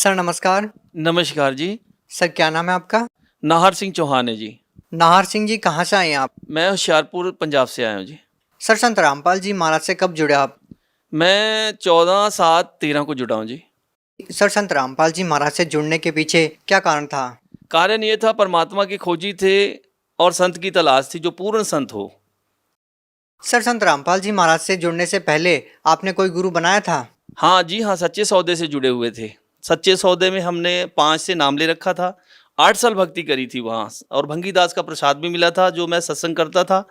Sir नमस्कार। नमस्कार जी। Sir क्या नाम है आपका? नाहर सिंह चौहान है जी। नाहर सिंह जी, कहाँ से आए हैं आप? मैं होशियारपुर पंजाब से आया हूँ जी। सर संत रामपाल जी महाराज से कब जुड़े आप? मैं 14/7/13 को जुड़ा हूँ जी। सर संत रामपाल जी महाराज से जुड़ने के पीछे क्या कारण था? कारण ये था, परमात्मा की खोजी थे और संत की तलाश थी जो पूर्ण संत हो। सर संत रामपाल जी महाराज से जुड़ने से पहले आपने कोई गुरु बनाया था? हाँ जी हाँ, सच्चे सौदे से जुड़े हुए थे। सच्चे सौदे में हमने 5 से नाम ले रखा था। 8 साल भक्ति करी थी वहाँ, और भंगीदास का प्रसाद भी मिला था जो मैं सत्संग करता था,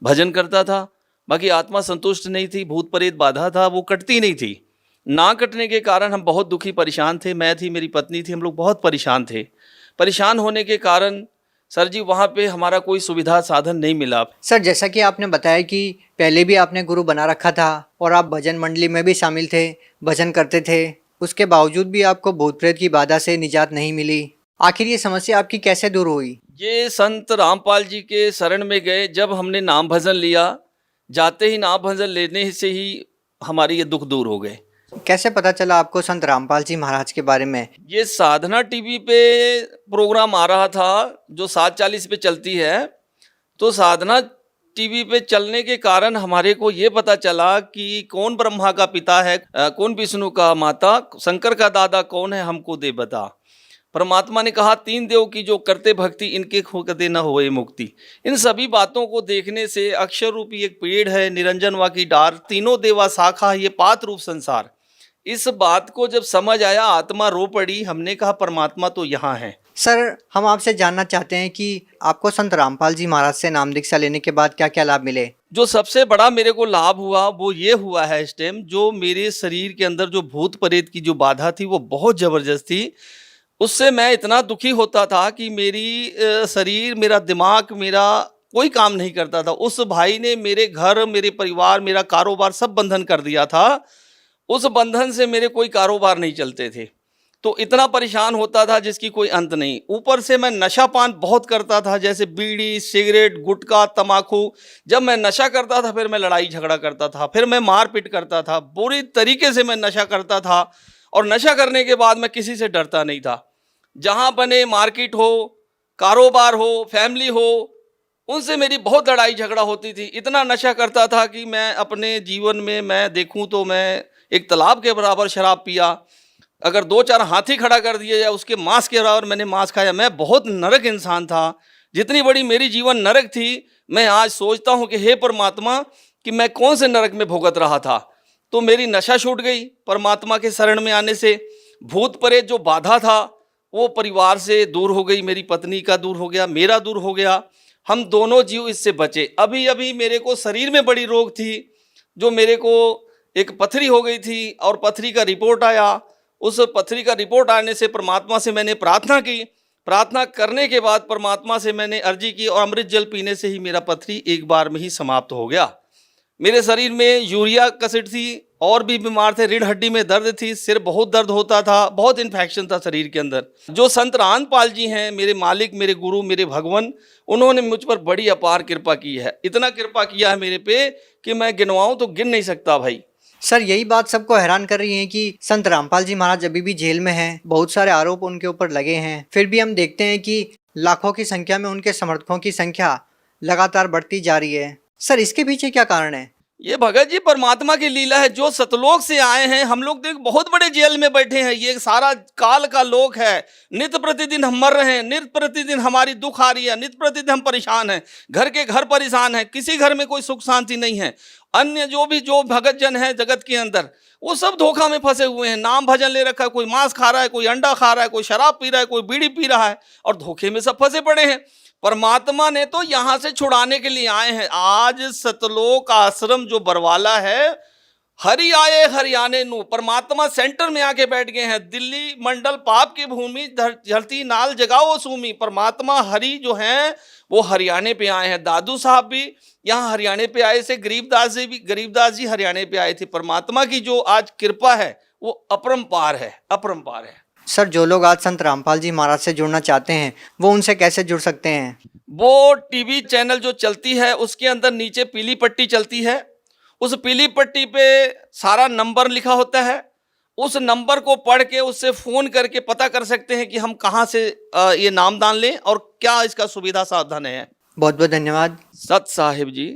भजन करता था। बाकी आत्मा संतुष्ट नहीं थी, भूत प्रेत बाधा था, वो कटती नहीं थी। ना कटने के कारण हम बहुत दुखी परेशान थे। मैं थी, मेरी पत्नी थी, हम लोग बहुत परेशान थे। परेशान होने के कारण सर जी वहाँ पे हमारा कोई सुविधा साधन नहीं मिला। सर जैसा कि आपने बताया कि पहले भी आपने गुरु बना रखा था और आप भजन मंडली में भी शामिल थे, भजन करते थे, उसके बावजूद भी आपको भूत प्रेत की बाधा से निजात नहीं मिली। आखिर ये समस्या आपकी कैसे दूर हुई? ये संत रामपाल जी के शरण में गए, जब हमने नाम भजन लिया, जाते ही नाम भजन लेने से ही हमारे ये दुख दूर हो गए। कैसे पता चला आपको संत रामपाल जी महाराज के बारे में? ये साधना टीवी पे प्रोग्राम आ रहा था जो 7:40 पे चलती है। तो साधना टीवी पे चलने के कारण हमारे को ये पता चला कि कौन ब्रह्मा का पिता है, कौन विष्णु का माता, शंकर का दादा कौन है, हमको दे बता। परमात्मा ने कहा, 3 देव की जो करते भक्ति, इनके खोकते न होए मुक्ति। इन सभी बातों को देखने से अक्षर रूपी एक पेड़ है, निरंजन वा की डार, तीनों देवा शाखा, ये पात रूप संसार। इस बात को जब समझ आया, आत्मा रो पड़ी। हमने कहा परमात्मा तो यहाँ है। सर हम आपसे जानना चाहते हैं कि आपको संत रामपाल जी महाराज से नाम दीक्षा लेने के बाद क्या क्या लाभ मिले? जो सबसे बड़ा मेरे को लाभ हुआ वो ये हुआ है, इस टाइम जो मेरे शरीर के अंदर जो भूत प्रेत की जो बाधा थी वो बहुत जबरदस्त थी। उससे मैं इतना दुखी होता था कि मेरी शरीर, मेरा दिमाग, मेरा कोई काम नहीं करता था। उस भाई ने मेरे घर, मेरे परिवार, मेरा कारोबार सब बंधन कर दिया था। उस बंधन से मेरे कोई कारोबार नहीं चलते थे। तो इतना परेशान होता था जिसकी कोई अंत नहीं। ऊपर से मैं नशा पान बहुत करता था, जैसे बीड़ी, सिगरेट, गुटखा, तम्बाकू। जब मैं नशा करता था फिर मैं लड़ाई झगड़ा करता था, फिर मैं मारपीट करता था, बुरी तरीके से मैं नशा करता था। और नशा करने के बाद मैं किसी से डरता नहीं था। जहाँ बने, मार्केट हो, कारोबार हो, फैमिली हो, उनसे मेरी बहुत लड़ाई झगड़ा होती थी। इतना नशा करता था कि मैं अपने जीवन में मैं देखूं तो मैं एक तालाब के बराबर शराब पिया। अगर 2-4 हाथी खड़ा कर दिए जाए, उसके मांस के बराबर मैंने मांस खाया। मैं बहुत नरक इंसान था। जितनी बड़ी मेरी जीवन नरक थी, मैं आज सोचता हूँ कि हे परमात्मा, कि मैं कौन से नरक में भुगत रहा था। तो मेरी नशा छूट गई परमात्मा के शरण में आने से। भूत प्रेत जो बाधा था वो परिवार से दूर हो गई, मेरी पत्नी का दूर हो गया, मेरा दूर हो गया। हम दोनों जीव इससे बचे। अभी अभी मेरे को शरीर में बड़ी रोग थी, जो मेरे को एक पथरी हो गई थी और पथरी का रिपोर्ट आया। उस पथरी का रिपोर्ट आने से परमात्मा से मैंने प्रार्थना की। प्रार्थना करने के बाद परमात्मा से मैंने अर्जी की और अमृत जल पीने से ही मेरा पथरी एक बार में ही समाप्त हो गया। मेरे शरीर में यूरिया कसिड थी, और भी बीमार थे, रीढ़ हड्डी में दर्द थी, सिर बहुत दर्द होता था, बहुत इन्फेक्शन था शरीर के अंदर। जो संत रामपाल जी हैं, मेरे मालिक, मेरे गुरु, मेरे भगवान, उन्होंने मुझ पर बड़ी अपार कृपा की है। इतना कृपा किया है मेरे पे कि मैं गिनवाऊं तो गिन नहीं सकता भाई। सर यही बात सबको हैरान कर रही है कि संत रामपाल जी महाराज अभी भी जेल में हैं, बहुत सारे आरोप उनके ऊपर लगे हैं, फिर भी हम देखते हैं कि लाखों की संख्या में उनके समर्थकों की संख्या लगातार बढ़ती जा रही है। सर इसके पीछे क्या कारण है? ये भगत जी परमात्मा की लीला है। जो सतलोक से आए हैं, हम लोग देख बहुत बड़े जेल में बैठे हैं, ये सारा काल का लोक है। नित्य प्रतिदिन हम मर रहे हैं, नित्य प्रतिदिन हमारी दुख आ रही है, नित्य प्रतिदिन हम परेशान हैं, घर के घर परेशान हैं, किसी घर में कोई सुख शांति नहीं है। अन्य जो भगत जन है जगत के अंदर, वो सब धोखा में फंसे हुए हैं। नाम भजन ले रखा है, कोई मांस खा रहा है, कोई अंडा खा रहा है, कोई शराब पी रहा है, कोई बीड़ी पी रहा है, और धोखे में सब फंसे पड़े हैं। परमात्मा ने तो यहां से छुड़ाने के लिए आए हैं। आज सतलोक आश्रम जो बरवाला है, हरि आए हरियाणे नु, परमात्मा सेंटर में आके बैठ गए हैं। दिल्ली मंडल पाप की भूमि, धरती नाल जगाओ सूमी। परमात्मा हरि जो हैं वो हरियाणे पे आए हैं। दादू साहब भी यहाँ हरियाणे पे आए थे, गरीबदास जी हरियाणे पे आए थे। परमात्मा की जो आज कृपा है वो अपरंपार है, अपरंपार है। सर जो लोग आज संत रामपाल जी महाराज से जुड़ना चाहते हैं वो उनसे कैसे जुड़ सकते हैं? वो टीवी चैनल जो चलती है उसके अंदर नीचे पीली पट्टी चलती है, उस पीली पट्टी पे सारा नंबर लिखा होता है। उस नंबर को पढ़ के उससे फ़ोन करके पता कर सकते हैं कि हम कहाँ से ये नामदान लें और क्या इसका सुविधा साधन है। बहुत बहुत धन्यवाद। सत साहिब जी।